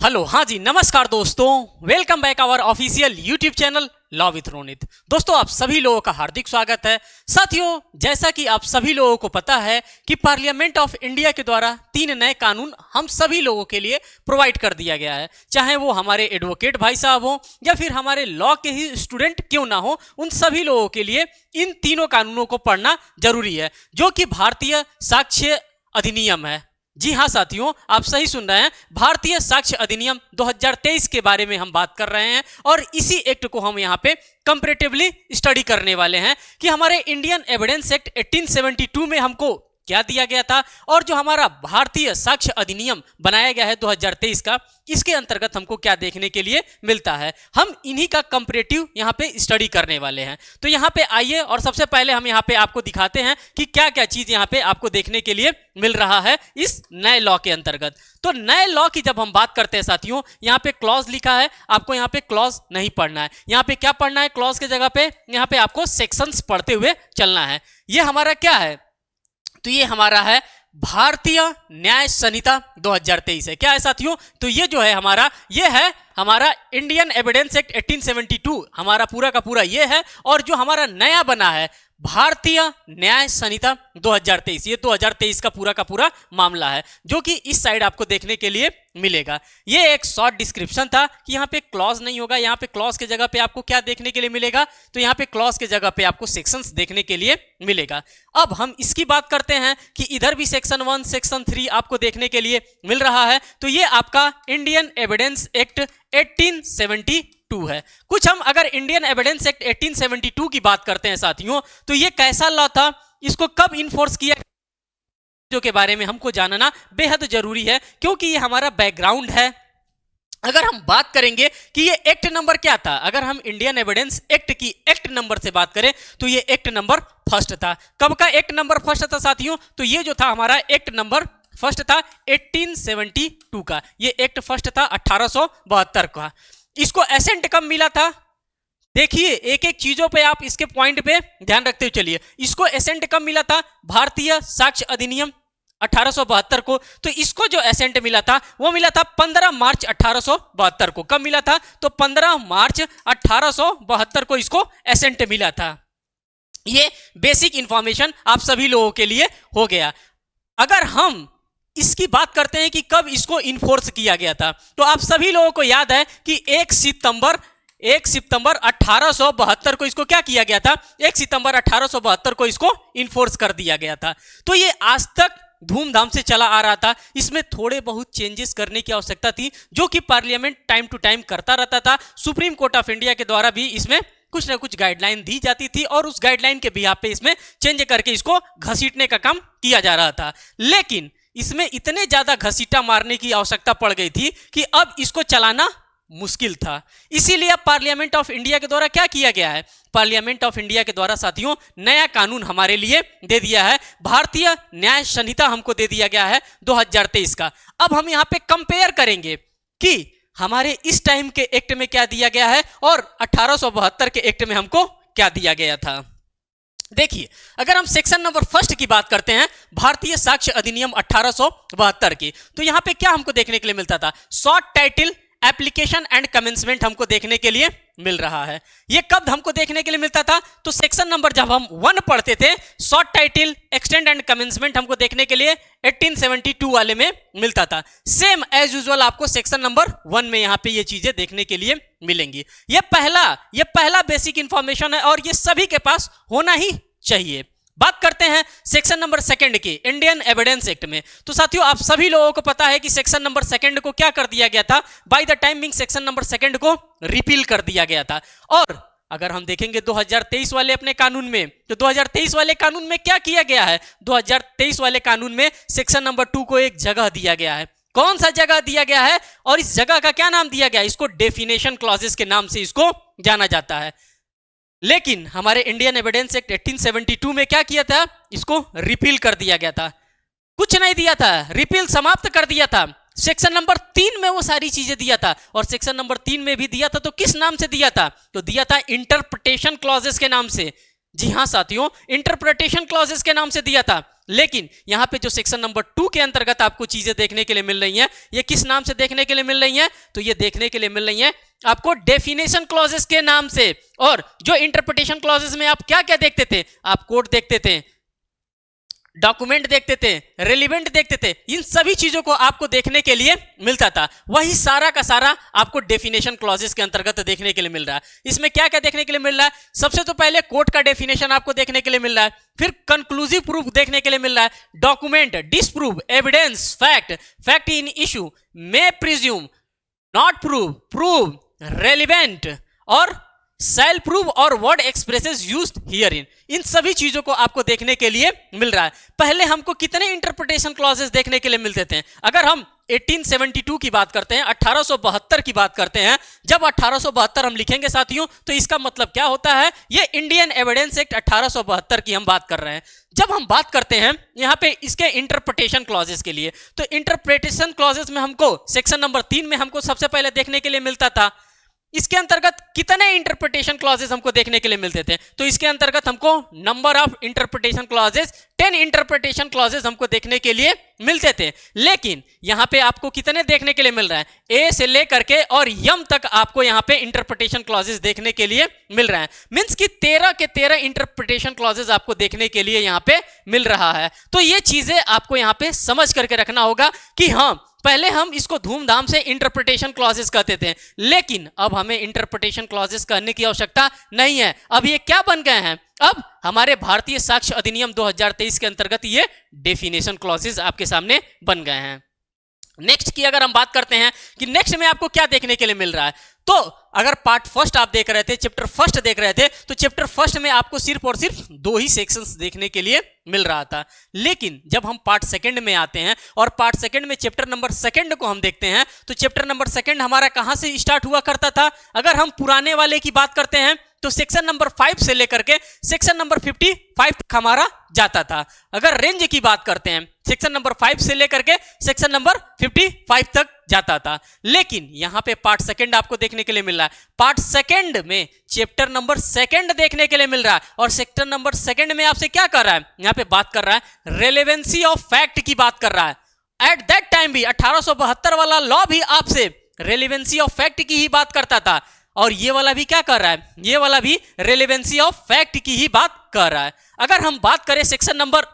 Hello, हाँ जी, नमस्कार दोस्तों। Welcome back our official YouTube channel law with Ronit. दोस्तों, आप सभी लोगों का हार्दिक स्वागत है। साथियों, जैसा कि आप सभी लोगों को पता है कि पार्लियामेंट ऑफ इंडिया के द्वारा 3 नए कानून हम सभी लोगों के लिए प्रोवाइड कर दिया गया है। चाहे वो हमारे एडवोकेट भाई साहब हो या फिर हमारे लॉ के ही स्टूडेंट क्यों ना हो, उन सभी लोगों के लिए इन तीनों कानूनों को पढ़ना जरूरी है, जो कि भारतीय साक्ष्य अधिनियम है। जी हाँ साथियों, आप सही सुन रहे हैं। भारतीय साक्ष्य अधिनियम 2023 के बारे में हम बात कर रहे हैं और इसी एक्ट को हम यहाँ पे कंपैरेटिवली स्टडी करने वाले हैं कि हमारे इंडियन एविडेंस एक्ट 1872 में हमको क्या दिया गया था और जो हमारा भारतीय साक्ष्य अधिनियम बनाया गया है 2023 का, इसके अंतर्गत हमको क्या देखने के लिए मिलता है। हम इन्हीं का कंपैरेटिव यहाँ पे स्टडी करने वाले हैं। तो यहाँ पे आइए और सबसे पहले हम यहाँ पे आपको दिखाते हैं कि क्या क्या चीज यहाँ पे आपको देखने के लिए मिल रहा है इस नए लॉ के अंतर्गत। तो नए लॉ की जब हम बात करते हैं साथियों, यहाँ पे क्लॉज लिखा है, आपको यहाँ पे क्लॉज नहीं पढ़ना है। यहाँ पे क्या पढ़ना है? क्लॉज के जगह पे यहाँ पे आपको सेक्शंस पढ़ते हुए चलना है। ये हमारा क्या है? तो ये हमारा है भारतीय न्याय संहिता 2023 है। क्या है साथियों? तो ये जो है हमारा, ये है हमारा इंडियन एविडेंस एक्ट 1872, हमारा पूरा का पूरा ये है। और जो हमारा नया बना है भारतीय न्याय संहिता 2023, ये 2023 का पूरा मामला है, जो कि इस साइड आपको देखने के लिए मिलेगा। ये एक शॉर्ट डिस्क्रिप्शन था कि यहाँ पे क्लॉज नहीं होगा। यहाँ पे क्लॉज के जगह पे आपको क्या देखने के लिए मिलेगा? तो यहाँ पे क्लॉज के जगह पे आपको सेक्शंस देखने के लिए मिलेगा। अब हम इसकी बात करते हैं कि इधर भी सेक्शन 1, सेक्शन 3 आपको देखने के लिए मिल रहा है। तो ये आपका इंडियन एविडेंस एक्ट 1872 है। कुछ हम अगर इंडियन एविडेंस एक्ट 1872 की बात करते हैं साथियों, तो ये कैसा लॉ था, इसको कब इन्फोर्स किया, जो के बारे में हमको जानना बेहद जरूरी है, क्योंकि ये हमारा बैकग्राउंड है। अगर हम बात करेंगे कि ये एक्ट नंबर क्या था, अगर हम इंडियन एविडेंस एक्ट की एक्ट नंबर से बात करें तो ये एक्ट नंबर फर्स्ट था। कब का एक्ट नंबर फर्स्ट था साथियों? तो ये जो था हमारा एक्ट नंबर फर्स्ट था 1872 का। ये एक्ट फर्स्ट था 1872 का। इसको एसेंट कब मिला था? देखिए, एक एक चीजों पे आप इसके पॉइंट पे ध्यान रखते हुए चलिए। इसको एसेंट कब मिला था? भारतीय साक्ष्य अधिनियम 1872 को। तो इसको जो एसेंट मिला था वो मिला था 15 मार्च 1872 को। कब मिला था? तो 15 मार्च 1872 को इसको एसेंट मिला था। ये बेसिक इंफॉर्मेशन आप सभी लोगों के लिए हो गया। अगर हम इसकी बात करते हैं कि कब इसको इन्फोर्स किया गया था, तो आप सभी लोगों को याद है कि 1 सितंबर 1872 को इसको क्या किया गया था? 1 सितंबर 1872 को इसको इन्फोर्स कर दिया गया था। तो ये आज तक धूमधाम से चला आ रहा था। इसमें थोड़े बहुत चेंजेस करने की आवश्यकता थी, जो कि पार्लियामेंट टाइम टू टाइम करता रहता था। सुप्रीम कोर्ट ऑफ इंडिया के द्वारा भी इसमें कुछ ना कुछ गाइडलाइन दी जाती थी और उस गाइडलाइन के बिहाफ पे इसमें चेंज करके इसको घसीटने का काम किया जा रहा था। लेकिन इसमें इतने ज्यादा घसीटा मारने की आवश्यकता पड़ गई थी कि अब इसको चलाना मुश्किल था। इसीलिए अब पार्लियामेंट ऑफ इंडिया के द्वारा क्या किया गया है? पार्लियामेंट ऑफ इंडिया के द्वारा साथियों नया कानून हमारे लिए दे दिया है। भारतीय न्याय संहिता हमको दे दिया गया है 2023 का। अब हम यहाँ पे कंपेयर करेंगे कि हमारे इस टाइम के एक्ट में क्या दिया गया है और 1872 के एक्ट में हमको क्या दिया गया था। देखिए, अगर हम सेक्शन नंबर फर्स्ट की बात करते हैं भारतीय साक्ष्य अधिनियम 1872 की, तो यहां पे क्या हमको देखने के लिए मिलता था? Short title application and commencement हमको देखने के लिए मिल रहा है। ये कब हमको देखने के लिए मिलता था? तो सेक्शन नंबर जब हम 1 पढ़ते थे, short title extend and commencement हमको देखने के लिए 1872 वाले में मिलता था। सेम एज यूजुअल आपको सेक्शन नंबर 1 में यहाँ पे ये चीजें देखने के लिए मिलेंगी। ये पहला बेसिक इंफॉर्मेशन है और ये सभी के पास होना ही चाहिए। बात करते हैं सेक्शन नंबर 2 की इंडियन एविडेंस एक्ट में। तो साथियों, आप सभी लोगों को पता है कि सेक्शन नंबर 2 को क्या कर दिया गया था? By the timing section number 2 को रिपील कर दिया गया था। और अगर हम देखेंगे 2023 वाले अपने कानून में, तो 2023 वाले कानून में क्या किया गया है? 2023 वाले कानून में सेक्शन नंबर 2 को एक जगह दिया गया है। कौन सा जगह दिया गया है और इस जगह का क्या नाम दिया गया? इसको डेफिनेशन क्लॉजेस के नाम से इसको जाना जाता है। लेकिन हमारे इंडियन एविडेंस एक्ट 1872 में क्या किया था? इसको रिपील कर दिया गया था। कुछ नहीं दिया था, रिपील समाप्त कर दिया था। सेक्शन नंबर 3 में वो सारी चीजें दिया था और सेक्शन नंबर 3 में भी दिया था तो किस नाम से दिया था? तो दिया था इंटरप्रिटेशन क्लॉजेस के नाम से। जी हां साथियों, इंटरप्रिटेशन क्लॉजेस के नाम से दिया था। लेकिन यहाँ पे जो सेक्शन नंबर 2 के अंतर्गत आपको चीजें देखने के लिए मिल रही हैं, ये किस नाम से देखने के लिए मिल रही हैं? तो ये देखने के लिए मिल रही हैं आपको डेफिनेशन क्लॉजेस के नाम से। और जो इंटरप्रिटेशन क्लॉजेस में आप क्या क्या देखते थे? आप कोड देखते थे, डॉक्यूमेंट देखते थे, रेलिवेंट देखते थे, इन सभी चीजों को आपको देखने के लिए मिलता था। वही सारा का सारा आपको डेफिनेशन क्लॉजेस के अंतर्गत देखने के लिए मिल रहा है। इसमें क्या क्या देखने के लिए मिल रहा है? सबसे तो पहले कोर्ट का डेफिनेशन आपको देखने के लिए मिल रहा है, फिर कंक्लूसिव प्रूफ देखने के लिए मिल रहा है, document, disprove, evidence, fact, fact in issue, may presume, not prove, prove, relevant और सेल प्रूव और word expresses used here in सभी चीजों को आपको देखने के लिए मिल रहा है। पहले हमको कितने इंटरप्रिटेशन क्लॉजेस देखने के लिए मिलते थे? अगर हम 1872 की बात करते हैं, 1872 की बात करते हैं, जब 1872 हम लिखेंगे साथियों तो इसका मतलब क्या होता है? ये इंडियन एविडेंस एक्ट 1872 की हम बात कर रहे हैं। जब हम बात करते हैं यहाँ पे इसके इंटरप्रिटेशन क्लॉजेस के लिए, तो इंटरप्रिटेशन क्लॉजेस में हमको सेक्शन नंबर 3 में हमको सबसे पहले देखने के लिए मिलता था। इसके अंतर्गत कितने इंटरप्रिटेशन क्लॉजेस हमको देखने के लिए मिलते थे? तो इसके अंतर्गत हमको number of interpretation clauses 10 interpretation clauses हमको देखने के लिए मिलते थे। लेकिन यहां पे आपको कितने देखने के लिए मिल रहा है? ए से लेकर के और यम तक आपको यहां पे इंटरप्रिटेशन क्लॉजेस देखने के लिए मिल रहा है। मींस कि 13 के 13 इंटरप्रिटेशन क्लॉजेस आपको देखने के लिए यहां पे मिल रहा है। तो ये चीजें आपको यहां पे समझ करके रखना होगा कि हाँ, पहले हम इसको धूमधाम से इंटरप्रिटेशन क्लॉजेस कहते थे, लेकिन अब हमें इंटरप्रिटेशन क्लॉजेस कहने की आवश्यकता नहीं है। अब ये क्या बन गए हैं? अब हमारे भारतीय साक्ष्य अधिनियम 2023 के अंतर्गत ये डेफिनेशन क्लॉजेस आपके सामने बन गए हैं। नेक्स्ट की अगर हम बात करते हैं कि नेक्स्ट में आपको क्या देखने के लिए मिल रहा है, तो अगर पार्ट फर्स्ट आप देख रहे थे, चैप्टर फर्स्ट देख रहे थे, तो चैप्टर फर्स्ट में आपको सिर्फ और सिर्फ 2 ही सेक्शंस देखने के लिए मिल रहा था। लेकिन जब हम पार्ट सेकंड में आते हैं और पार्ट सेकंड में चैप्टर नंबर सेकंड को हम देखते हैं, तो चैप्टर नंबर सेकंड हमारा कहां से स्टार्ट हुआ करता था? अगर हम पुराने वाले की बात करते हैं तो सेक्शन नंबर 5 से लेकर के सेक्शन नंबर 55 तक हमारा जाता था। अगर रेंज की बात करते हैं, सेक्शन नंबर 5 से लेकर के सेक्शन नंबर 55 तक जाता था। लेकिन यहां पे पार्ट सेकंड आपको देखने के लिए मिल रहा है। पार्ट सेकंड में चैप्टर नंबर सेकंड देखने के लिए मिल रहा है, और सेक्टर नंबर सेकंड में आपसे क्या कर रहा है? यहां पे बात कर रहा है रेलेवेंसी ऑफ फैक्ट की बात कर रहा है। एट दैट टाइम भी 1872 वाला लॉ भी आपसे रेलेवेंसी ऑफ फैक्ट की ही बात करता था, और ये वाला भी क्या कर रहा है? ये वाला भी रेलेवेंसी ऑफ फैक्ट की ही बात कर रहा है। अगर हम बात करें सेक्शन नंबर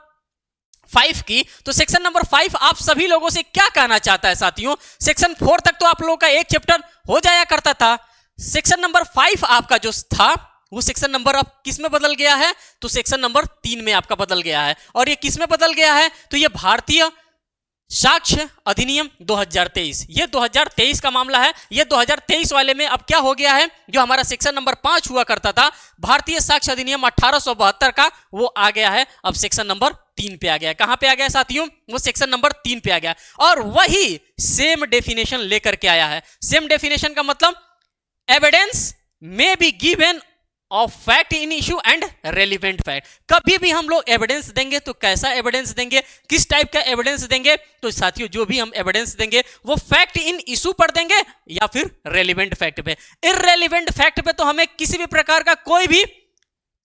5 की, तो सेक्शन नंबर 5 आप सभी लोगों से क्या कहना चाहता है साथियों? सेक्शन 4 तक तो आप लोगों का एक चैप्टर हो जाया करता था। सेक्शन नंबर 5 आपका जो था वो सेक्शन नंबर अब किस में बदल गया है? तो सेक्शन नंबर 3 में आपका बदल गया है। और ये किस में बदल गया है? तो ये भारतीय साक्ष्य अधिनियम 2023, ये 2023 का मामला है। ये 2023 वाले में अब क्या हो गया है? जो हमारा सेक्शन नंबर 5 हुआ करता था भारतीय साक्ष्य अधिनियम 1872 का, वो आ गया है अब सेक्शन नंबर 3 पे आ गया है। कहां पे आ गया साथियों? वो सेक्शन नंबर 3 पे आ गया, और वही सेम डेफिनेशन लेकर के आया है। सेम डेफिनेशन का मतलब evidence may be given of fact in issue and relevant fact. कभी भी हम लोग एविडेंस देंगे तो कैसा एविडेंस देंगे, किस टाइप का एविडेंस देंगे? तो साथियों जो भी हम एविडेंस देंगे वो फैक्ट इन इशू पर देंगे या फिर रेलिवेंट फैक्ट पे। इररेलिवेंट फैक्ट पे तो हमें किसी भी प्रकार का कोई भी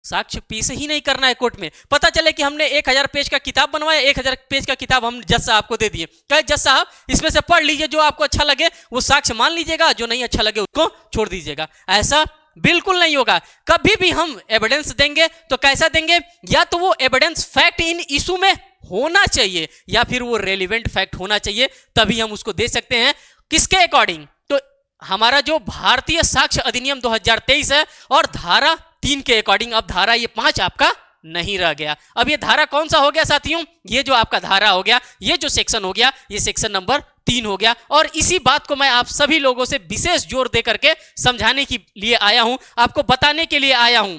साक्ष्य पेश ही नहीं करना है कोर्ट में। पता चले कि हमने 1000 पेज का किताब बनवाया, 1000 पेज का किताब हम जज साहब को दे दिए, कहे जज साहब इसमें से पढ़ लीजिए, जो आपको अच्छा लगे वो साक्ष्य मान लीजिएगा, जो नहीं अच्छा लगे उसको छोड़ दीजिएगा। ऐसा बिल्कुल नहीं होगा। कभी भी हम एविडेंस देंगे तो कैसा देंगे? या तो वो एविडेंस फैक्ट इन इशू में होना चाहिए या फिर वो रेलिवेंट फैक्ट होना चाहिए, तभी हम उसको दे सकते हैं। किसके अकॉर्डिंग? तो हमारा जो भारतीय साक्ष्य अधिनियम 2023 है और धारा 3 के अकॉर्डिंग। अब धारा ये 5 आपका नहीं रह गया। अब ये धारा कौन सा हो गया साथियों? ये जो आपका धारा हो गया, ये जो सेक्शन हो गया, ये सेक्शन नंबर 3 हो गया। और इसी बात को मैं आप सभी लोगों से विशेष जोर दे करके समझाने के लिए आया हूं, आपको बताने के लिए आया हूं,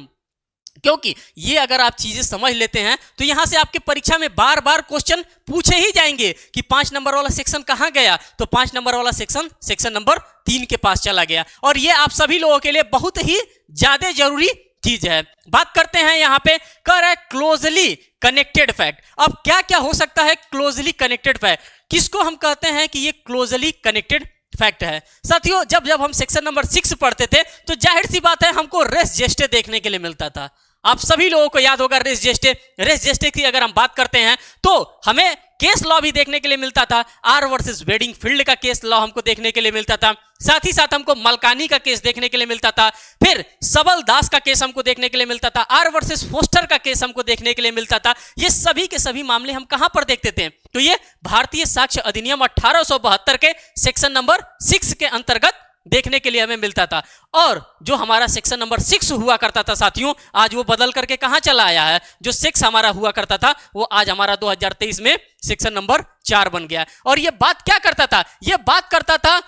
क्योंकि ये अगर आप चीजें समझ लेते हैं तो यहां से आपके परीक्षा में बार बार क्वेश्चन पूछे ही जाएंगे कि 5 नंबर वाला सेक्शन कहां गया? तो 5 नंबर वाला सेक्शन नंबर 3 के पास चला गया। और ये आप सभी लोगों के लिए बहुत ही ज्यादा जरूरी चीज है। बात करते हैं यहां पे, कर है क्लोजली कनेक्टेड फैक्ट। अब क्या क्या हो सकता है क्लोजली कनेक्टेड फैक्ट? किसको हम कहते हैं कि ये क्लोजली कनेक्टेड फैक्ट है? साथियों जब हम सेक्शन नंबर 6 पढ़ते थे तो जाहिर सी बात है हमको रेस जेस्टे देखने के लिए मिलता था। आप सभी लोगों को याद होगा रेस जेस्टे की अगर हम बात करते हैं तो हमें केस लॉ भी देखने के लिए मिलता था। आर वर्सेस वेडिंग फील्ड का केस लॉ हमको देखने के लिए मिलता था, साथ ही साथ हमको मलकानी का केस देखने के लिए मिलता था, फिर सबल दास का केस हमको देखने के लिए मिलता था, आर वर्सेस फोस्टर का केस हमको देखने के लिए मिलता था। ये सभी के सभी मामले हम कहां पर देखते थे? तो ये भारतीय साक्ष्य अधिनियम 1872 के सेक्शन नंबर 6 के अंतर्गत देखने के लिए हमें मिलता था। और जो हमारा सेक्शन नंबर 6 हुआ करता था साथियों, आज वो बदल करके कहां चला आया है? जो 6 हमारा हुआ करता था वो आज हमारा 2023 में सेक्शन नंबर 4 बन गया। और ये बात क्या करता था? ये बात करता था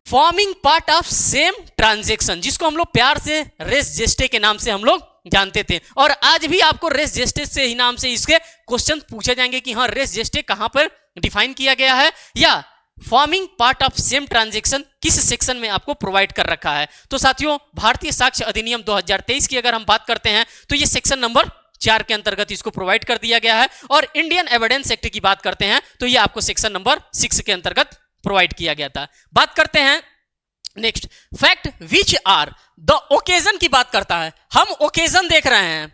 forming part of same transaction, जिसको हम लोग प्यार से रेस जेस्टे के नाम से हम लोग जानते थे। और आज भी आपको रेस जेस्टे से ही नाम से इसके क्वेश्चन पूछे जाएंगे कि हाँ रेस जेस्टे कहां पर डिफाइन किया गया है या forming part of same transaction किस सेक्शन में आपको प्रोवाइड कर रखा है। तो साथियों भारतीय साक्ष्य अधिनियम 2023 की अगर हम बात करते हैं तो ये सेक्शन नंबर 4 के अंतर्गत इसको प्रोवाइड कर दिया गया है। और इंडियन एविडेंस एक्ट की बात करते हैं तो ये आपको सेक्शन नंबर 6 के अंतर्गत प्रोवाइड किया गया था। बात करते हैं next, fact which are the occasion की बात करता है। हम ओकेजन देख रहे हैं,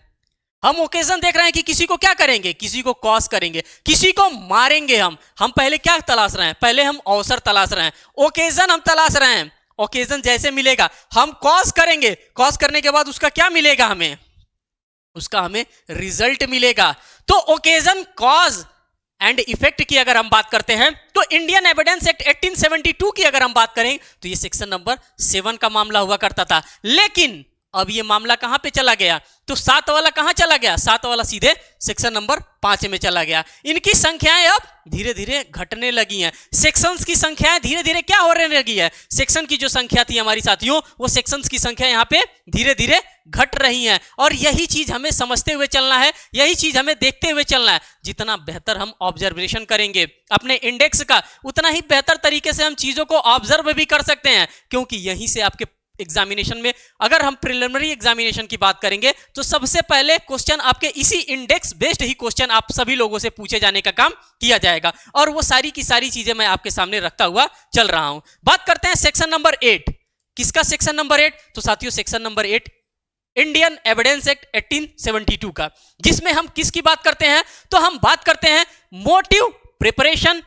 हम ओकेजन देख रहे हैं कि किसी को क्या करेंगे? किसी को कॉज करेंगे, किसी को मारेंगे। हम पहले क्या तलाश रहे हैं? पहले हम अवसर तलाश रहे हैं, ओकेजन हम तलाश रहे हैं। ओकेजन जैसे मिलेगा हम कॉज करेंगे, कॉज करने के बाद उसका क्या मिलेगा? हमें उसका हमें रिजल्ट मिलेगा। तो ओकेजन, कॉज एंड इफेक्ट की अगर हम बात करते हैं तो इंडियन एविडेंस एक्ट 1872 की अगर हम बात करें तो ये सेक्शन नंबर 7 का मामला हुआ करता था। लेकिन अब ये मामला कहां पे चला गया? तो 7 वाला कहां चला गया? 7 वाला सीधे सेक्शन नंबर 5 में चला गया। इनकी संख्याएं अब धीरे धीरे घटने लगी हैं। सेक्शंस की संख्याएं धीरे धीरे क्या होने लगी है? सेक्शन की जो संख्या थी हमारी साथियों, वो सेक्शंस की संख्या यहां पे धीरे धीरे घट रही है। और यही चीज हमें समझते हुए चलना है, यही चीज हमें देखते हुए चलना है। जितना बेहतर हम ऑब्जर्वेशन करेंगे अपने इंडेक्स का, उतना ही बेहतर तरीके से हम चीजों को ऑब्जर्व भी कर सकते हैं। क्योंकि यहीं से आपके एग्जामिनेशन में, अगर हम प्रिलिमिनरी एग्जामिनेशन की बात करेंगे तो सबसे पहले क्वेश्चन आपके इसी इंडेक्स बेस्ड ही क्वेश्चन आप सभी लोगों से पूछे जाने का काम किया जाएगा। और वो सारी की सारी चीजें मैं आपके सामने रखता हुआ चल रहा हूं। बात करते हैं सेक्शन नंबर 8। किसका सेक्शन नंबर 8? तो साथियों section number 8 Indian evidence act 1872 का, जिसमें हम किसकी बात करते हैं? तो हम बात करते हैं motive preparation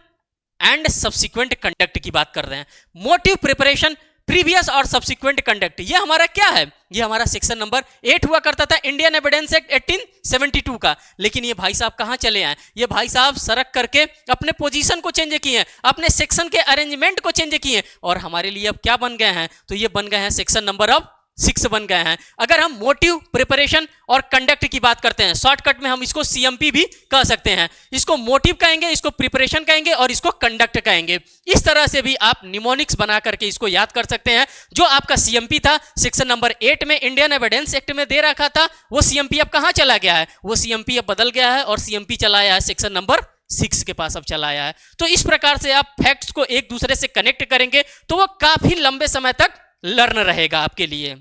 and subsequent conduct की बात कर रहे हैं। मोटिव प्रिपरेशन, प्रीवियस और सब्सिक्वेंट कंडक्ट, ये हमारा क्या है? ये हमारा सेक्शन नंबर 8 हुआ करता था इंडियन एविडेंस एक्ट 1872 का। लेकिन ये भाई साहब कहां चले आए? ये भाई साहब सरक करके अपने पोजीशन को चेंज किए हैं, अपने सेक्शन के अरेंजमेंट को चेंज किए और हमारे लिए अब क्या बन गए हैं? तो ये बन गए हैं सेक्शन नंबर अब 6 बन गए हैं। अगर हम मोटिव, प्रिपरेशन और कंडक्ट की बात करते हैं, शॉर्टकट में हम इसको सीएमपी भी कह सकते हैं। इसको मोटिव कहेंगे, इसको प्रिपरेशन कहेंगे और इसको कंडक्ट कहेंगे। इस तरह से भी आप निमोनिक्स बना करके इसको याद कर सकते हैं। जो आपका सीएमपी था सेक्शन नंबर 8 में इंडियन एविडेंस एक्ट में दे रखा था, वो सीएमपी अब कहां चला गया है? वो सीएमपी अब बदल गया है और सीएमपी चला आया है सेक्शन नंबर 6 के पास अब चला आया है। तो इस प्रकार से आप फैक्ट्स को एक दूसरे से कनेक्ट करेंगे तो वो काफी लंबे समय तक लर्न रहेगा आपके लिए।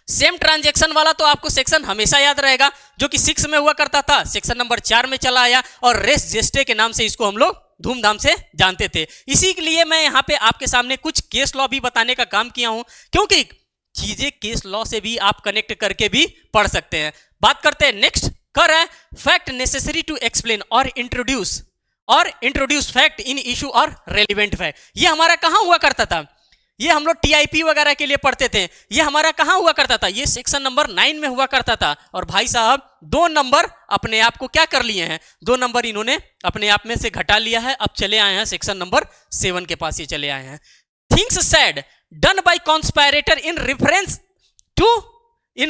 सेम ट्रांजैक्शन वाला तो आपको सेक्शन हमेशा याद रहेगा, जो कि 6 में हुआ करता था, सेक्शन नंबर 4 में चला आया और रेस जेस्टे के नाम से इसको हम लोग धूमधाम से जानते थे। इसी के लिए मैं यहाँ पे आपके सामने कुछ केस लॉ भी बताने का काम किया हूं, क्योंकि चीजें केस लॉ से भी आप कनेक्ट करके भी पढ़ सकते हैं। बात करते हैं नेक्स्ट, कर है फैक्ट नेसेसरी टू एक्सप्लेन और इंट्रोड्यूस फैक्ट इन इशू और रेलिवेंट फैक्ट। ये हमारा कहां हुआ करता था? ये हम लोग टीआईपी वगैरह के लिए पढ़ते थे। ये हमारा कहां हुआ करता था? ये सेक्शन नंबर 9 में हुआ करता था। और भाई साहब 2 नंबर अपने आप को क्या कर लिए हैं? 2 नंबर इन्होंने अपने आप में से घटा लिया है। अब चले आए हैं सेक्शन नंबर 7 के पास, ये चले आए हैं। Things said done by conspirator in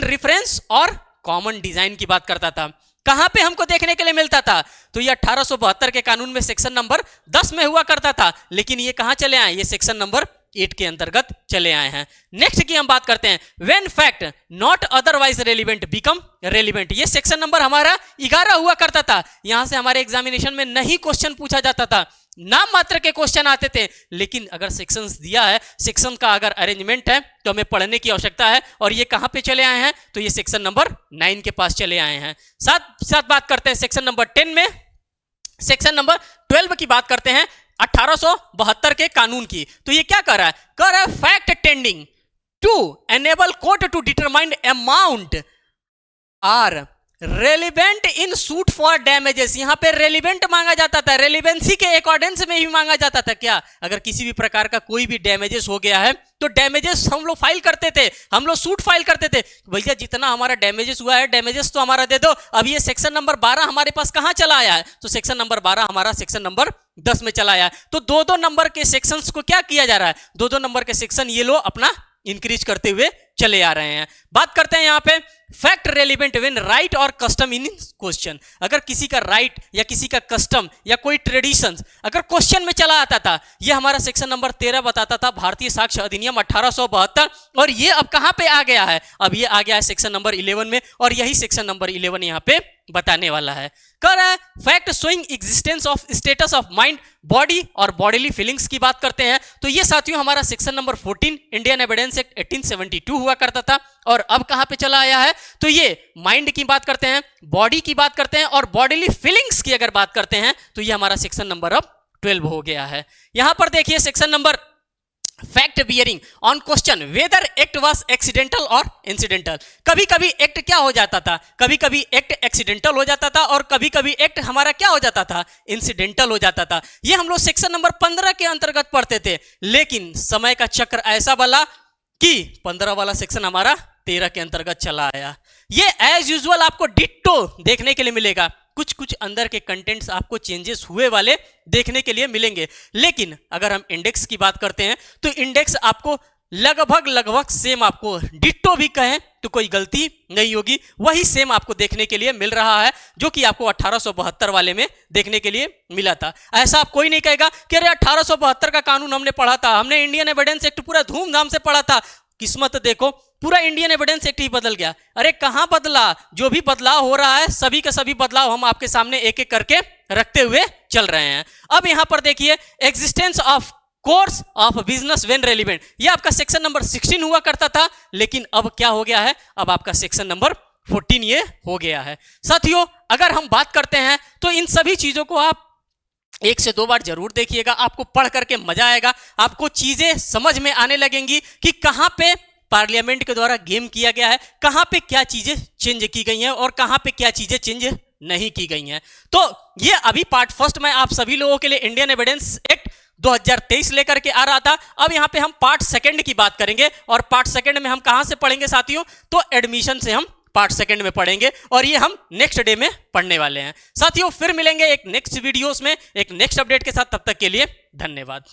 reference और कॉमन डिजाइन की बात करता था। कहां पे हमको देखने के लिए मिलता था? तो ये 1872 के कानून में सेक्शन नंबर 10 में हुआ करता था। लेकिन ये कहां चले आए? ये सेक्शन नंबर 8 के अंतर्गत चले आए हैं। नेक्स्ट की हम बात करते हैं, when fact not otherwise relevant become relevant. ये सेक्शन नंबर हमारा 11 हुआ करता था। यहां से हमारे एग्जामिनेशन में नहीं क्वेश्चन पूछा जाता था, नाम मात्र के क्वेश्चन आते थे। लेकिन अगर सेक्शंस दिया है, सेक्शन का अगर अरेंजमेंट है तो हमें पढ़ने की आवश्यकता है। और ये कहां पे चले आए हैं? तो ये सेक्शन नंबर 9 के पास चले आए हैं। साथ बात करते हैं सेक्शन नंबर 10 में, सेक्शन नंबर 12 की बात करते हैं 1872 के कानून की। तो ये क्या कर रहा है? कर रहा है fact tending to enable court to determine amount are relevant in suit for damages, यहां पे रेलिवेंट मांगा जाता था, रेलिवेंसी के अकॉर्डेंस में ही मांगा जाता था। क्या? अगर किसी भी प्रकार का कोई भी डैमेजेस हो गया है तो डैमेजेस हम लोग फाइल करते थे, हम लोग सूट फाइल करते थे। भैया जितना हमारा डैमेजेस हुआ है डैमेजेस तो हमारा दे दो। अब ये सेक्शन नंबर 12 हमारे पास कहां चला आया है? तो सेक्शन नंबर 12 हमारा सेक्शन नंबर 10 में चला आया है। तो दो दो नंबर के सेक्शंस को क्या किया जा रहा है? दो दो नंबर के सेक्शन ये लो अपना इंक्रीज करते हुए चले आ रहे हैं। बात करते हैं यहां पे फैक्ट रेलिवेंट व्हेन राइट और कस्टम इन क्वेश्चन। अगर किसी का राइट या किसी का कस्टम या कोई ट्रेडिशन अगर क्वेश्चन में चला आता था, ये हमारा सेक्शन नंबर 13 बताता था, भारतीय साक्ष्य अधिनियम 1872। और ये अब कहां पे आ गया है? अब ये आ गया है सेक्शन नंबर 11 में, और यही सेक्शन नंबर 11 यहां पे बताने वाला है। कर रहा है fact showing existence of status of mind, body और बॉडीली फीलिंग्स की बात करते हैं तो ये साथियों हमारा section number 14 Indian evidence act 1872 हुआ करता था। और अब कहां पे चला आया है? तो ये माइंड की बात करते हैं, बॉडी की बात करते हैं और बॉडीली फीलिंग्स की अगर बात करते हैं तो ये हमारा सेक्शन नंबर अब 12 हो गया है। यहां पर देखिए section number fact bearing on question whether act was accidental और इंसिडेंटल। कभी कभी एक्ट क्या हो जाता था? कभी कभी एक्ट एक्सीडेंटल हो जाता था और कभी कभी एक्ट हमारा क्या हो जाता था? इंसिडेंटल हो जाता था। ये हम लोग सेक्शन नंबर 15 के अंतर्गत पढ़ते थे, लेकिन समय का चक्र ऐसा बला कि 15 वाला सेक्शन हमारा 13 के अंतर्गत चला आया। ये एज यूजुअल आपको डिट्टो देखने के लिए मिलेगा, कुछ कुछ अंदर के कंटेंट्स आपको चेंजेस हुए वाले देखने के लिए मिलेंगे। लेकिन अगर हम इंडेक्स की बात करते हैं तो इंडेक्स आपको लगभग सेम, आपको डिट्टो भी कहें तो कोई गलती नहीं होगी, वही सेम आपको देखने के लिए मिल रहा है जो कि आपको 1872 वाले में देखने के लिए मिला था। ऐसा आप कोई नहीं कहेगा कि अरे 1872 का कानून हमने पढ़ा था, हमने इंडियन एविडेंस एक्ट पूरा धूमधाम से पढ़ा था, किस्मत देखो पूरा इंडियन एविडेंस एक्ट ही बदल गया। अरे कहां बदला? जो भी बदलाव हो रहा है सभी का सभी बदलाव हम आपके सामने एक एक करके रखते हुए चल रहे हैं। अब यहां पर देखिए existence of course of business when relevant, ये आपका सेक्शन नंबर 16 हुआ करता था, लेकिन अब क्या हो गया है? अब आपका सेक्शन नंबर 14 ये हो गया है। साथियों अगर हम बात करते हैं तो इन सभी चीजों को आप 1 से 2 बार जरूर देखिएगा, आपको पढ़ करके मजा आएगा, आपको चीजें समझ में आने लगेंगी कि कहां पे पार्लियामेंट के द्वारा गेम किया गया है, कहां पे क्या चीजें चेंज की गई हैं और कहां पे क्या चीजें चेंज नहीं की गई हैं। तो ये अभी पार्ट फर्स्ट में आप सभी लोगों के लिए इंडियन एविडेंस एक्ट 2023 लेकर के आ रहा था। अब यहां पे हम पार्ट सेकंड की बात करेंगे, और पार्ट सेकंड में हम कहां से पढ़ेंगे साथियों? तो एडमिशन से हम पार्ट सेकंड में पढ़ेंगे, और ये हम नेक्स्ट डे में पढ़ने वाले हैं। साथियों फिर मिलेंगे एक नेक्स्ट वीडियोस में एक नेक्स्ट अपडेट के साथ, तब तक के लिए धन्यवाद।